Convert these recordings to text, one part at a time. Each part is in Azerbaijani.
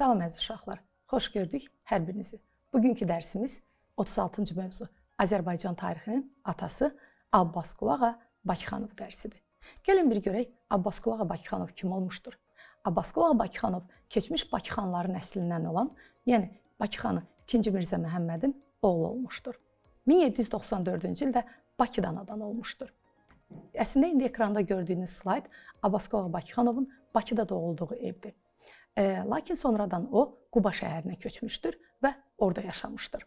Salam əziz uşaqlar, xoş gördük hər birinizi. Bugünkü dərsimiz 36-cı mövzu Azərbaycan tarixinin atası Abbasqulu Ağa Bakıxanov dərsidir. Gəlin bir görək Abbasqulu Ağa Bakıxanov kim olmuşdur? Abbasqulu Ağa Bakıxanov keçmiş Bakıxanların nəslindən olan, yəni Bakıxanı 2. Mirzə Məhəmmədin oğlu olmuşdur. 1794-cü ildə Bakıda anadan olmuşdur. Əslində indi ekranda gördüyünüz slayd Abbasqulu Ağa Bakıxanovun Bakıda doğulduğu evdir. Lakin sonradan o Quba şəhərinə köçmüşdür və orada yaşamışdır.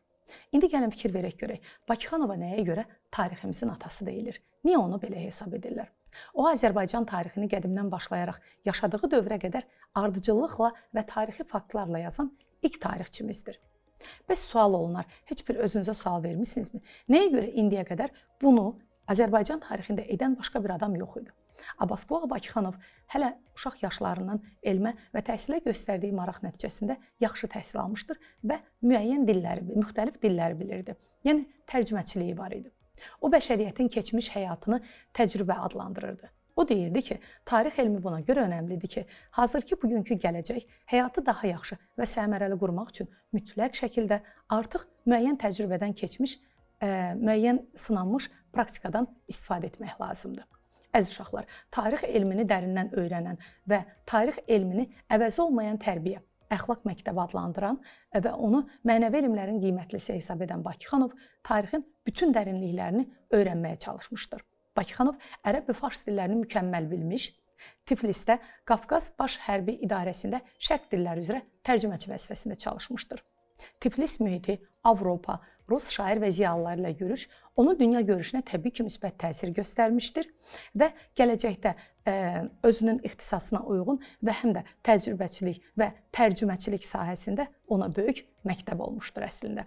İndi gəlin fikir verək görək, Bakıxanova nəyə görə tariximizin atası deyilir? Niyə onu belə hesab edirlər? O, Azərbaycan tarixini qədimdən başlayaraq yaşadığı dövrə qədər ardıcıllıqla və tarixi faktlarla yazan ilk tarixçimizdir. Bəs sual olunar, heç bir özünüzə sual vermisinizmi? Nəyə görə indiyə qədər bunu Azərbaycan tarixində edən başqa bir adam yox idi? Abbasqulu Ağa Bakıxanov hələ uşaq yaşlarından elmə və təhsilə göstərdiyi maraq nəticəsində yaxşı təhsil almışdır və müəyyən dilləri, müxtəlif dilləri bilirdi. Yəni tərcüməçiliyi var idi. O, bəşəriyyətin keçmiş həyatını təcrübə adlandırırdı. O deyirdi ki, tarix elmi buna görə önəmlidir ki, hazırki bugünkü gələcək həyatı daha yaxşı və səmərəli qurmaq üçün mütləq şəkildə artıq müəyyən təcrübədən keçmiş, müəyyən sınanmış praktikadan istifadə etmək lazımdır. Əziz uşaqlar, tarix elmini dərindən öyrənən və tarix elmini əvəzi olmayan tərbiyə, əxlaq məktəbi adlandıran və onu mənəvi elmlərin qiymətlisi hesab edən Bakıxanov tarixin bütün dərinliklərini öyrənməyə çalışmışdır. Bakıxanov ərəb və fars dillərini mükəmməl bilmiş, Tiflisdə Qafqaz Baş Hərbi İdarəsində şərq dilləri üzrə tərcüməçi vəzifəsində çalışmışdır. Tiflis mühiti, Avropa, Rus şair və ziyalıları ilə görüş onun dünya görüşünə təbii ki, müsbət təsir göstərmişdir və gələcəkdə özünün ixtisasına uyğun və həm də təcrübəçilik və tərcüməçilik sahəsində ona böyük məktəb olmuşdur əslində.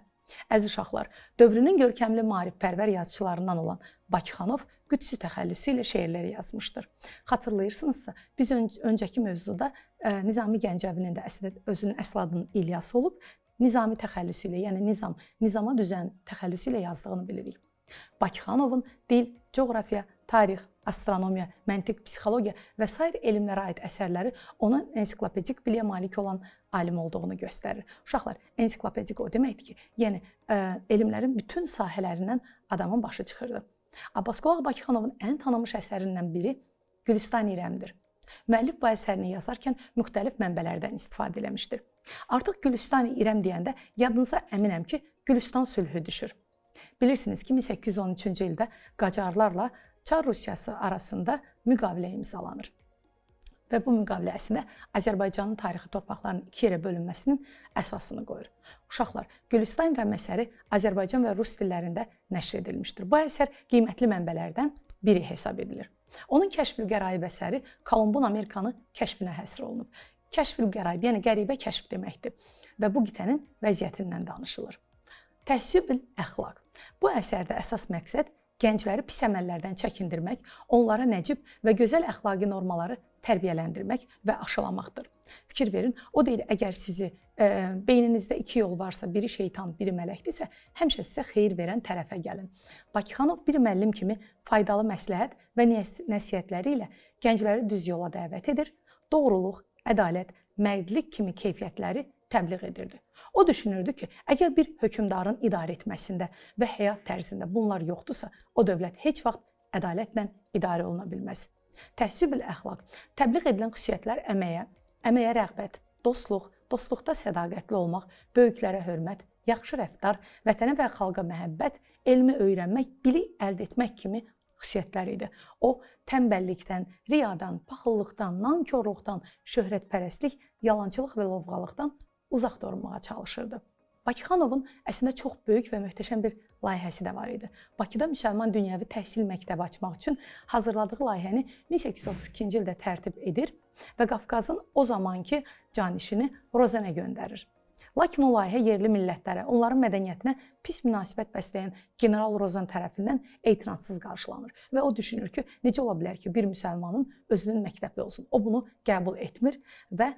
Əziz uşaqlar, dövrünün görkəmli maarifpərvər yazıçılarından olan Bakıxanov qüdsi təxəllüsü ilə şeirləri yazmışdır. Xatırlayırsınızsa, biz öncəki mövzuda Nizami Gəncəvinin də əslində özünün əsl adının İlyas olub, Nizami təxəllüsü ilə, yəni nizama düzən təxəllüsü ilə yazdığını bilirik. Bakıxanovun dil, coğrafiya, tarix, astronomiya, məntiq, psixologiya və sair elmlərə aid əsərləri ona ensiklopedik biliyə malik olan alim olduğunu göstərir. Uşaqlar, ensiklopedik o deməkdir ki, yəni elmlərin bütün sahələrindən adamın başı çıxırdı. Abbasqulu Ağa Bakıxanovun ən tanınmış əsərindən biri Gülüstan İrəmdir. Müəllif bu əsərini yazarkən müxtəlif mənbələrdən istifadə eləmişdir. Artıq Gülüstan İrəm deyəndə yadınıza əminəm ki, Gülüstan sülhü düşür. Bilirsiniz ki, 1813-cü ildə Qacarlarla Çar Rusiyası arasında müqavilə imzalanır. Və bu müqavilə əslində Azərbaycanın tarixi torpaqlarının iki yerə bölünməsinin əsasını qoyur. Uşaqlar, Gülüstan İrəm əsəri Azərbaycan və rus dillərində nəşr edilmişdir. Bu əsər qiymətli mənbələrdən biri hesab edilir. Onun Kəşfül-Qəraib əsəri Kolumbun Amerikanı kəşfinə həsr olunub. Kəşfül-Qəraib, yəni qəribə kəşf deməkdir və bu qitənin vəziyyətindən danışılır. Təhsübül əxlaq. Bu əsərdə əsas məqsəd gəncləri pis əməllərdən çəkindirmək, onlara nəcib və gözəl əxlaqi normaları tərbiyələndirmək və aşılamaqdır. Fikir verin, o deyir, əgər sizi beyninizdə iki yol varsa, biri şeytan, biri mələkdirsə, həmişə sizə xeyir verən tərəfə gəlin. Bakıxanov bir müəllim kimi faydalı məsləhət və nəsihətləri ilə gəncləri düz yola dəvət edir, doğruluq, ədalət, mərdlik kimi keyfiyyətləri təbliğ edirdi. O düşünürdü ki, əgər bir hökmdarın idarə etməsində və həyat tərzində bunlar yoxdursa, o dövlət heç vaxt ədalətlə idarə oluna bilməz. Təhsübül əxlaq. Təbliğ edilən xüsusiyyətlər əməyə rəğbət, dostluq, dostluqda sədaqətli olmaq, böyüklərə hörmət, yaxşı rəftar, vətənə və xalqa məhəbbət, elmi öyrənmək, bilik əldə etmək kimi xüsusiyyətlər idi. O, tənbəllikdən, riyadan, paxıllıqdan, nankorluqdan, şöhrətpərəstlik, yalançılıq və lovğalıqdan uzaq durmağa çalışırdı. Bakıxanovun əslində çox böyük və möhtəşəm bir layihəsi də var idi. Bakıda müsəlman dünyəvi təhsil məktəbi açmaq üçün hazırladığı layihəni 1832-ci ildə tərtib edir və Qafqazın o zamanki canişini Rozənə göndərir. Lakin o layihə yerli millətlərə, onların mədəniyyətinə pis münasibət bəsləyən General Rozan tərəfindən etinadsız qarşılanır. Və o düşünür ki, necə ola bilər ki, bir müsəlmanın özünün məktəbi olsun. O bunu qəbul etmir və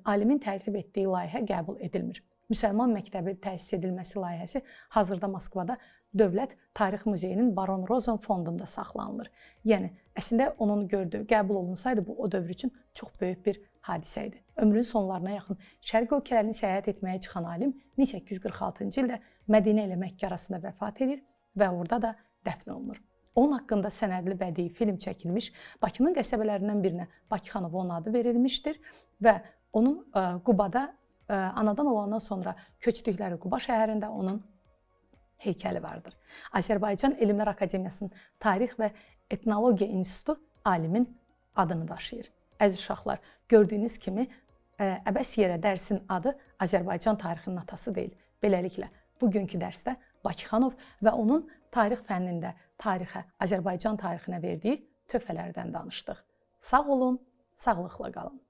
alimin tərtib etdiyi layihə qəbul edilmir. Müsəlman məktəbi təsis edilməsi layihəsi hazırda Moskvada Dövlət Tarix Muzeyinin Baron Rozan fondunda saxlanılır. Yəni, əslində onun gördüyü, qəbul olunsaydı bu o dövr üçün çox böyük bir hadisə idi. Ömrünün sonlarına yaxın Şərqi ölkələrini səyahət etməyə çıxan alim 1846-cı ildə Mədinə ilə Məkkə arasında vəfat edir və orada da dəfn olunur. Onun haqqında sənədli bədii film çəkilmiş, Bakının qəsəbələrindən birinə Bakıxanov onun adı verilmişdir və onun Qubada anadan olandan sonra köçdükləri Quba şəhərində onun heykəli vardır. Azərbaycan Elmlər Akademiyasının Tarix və Etnologiya İnstitutu alimin adını daşıyır. Əziz uşaqlar, gördüyünüz kimi əbəs yerə dərsin adı Azərbaycan tarixinin atası deyil. Beləliklə, bugünkü dərsdə Bakıxanov və onun tarix fənnində tarixə, Azərbaycan tarixinə verdiyi töhfələrdən danışdıq. Sağ olun, sağlıqla qalın.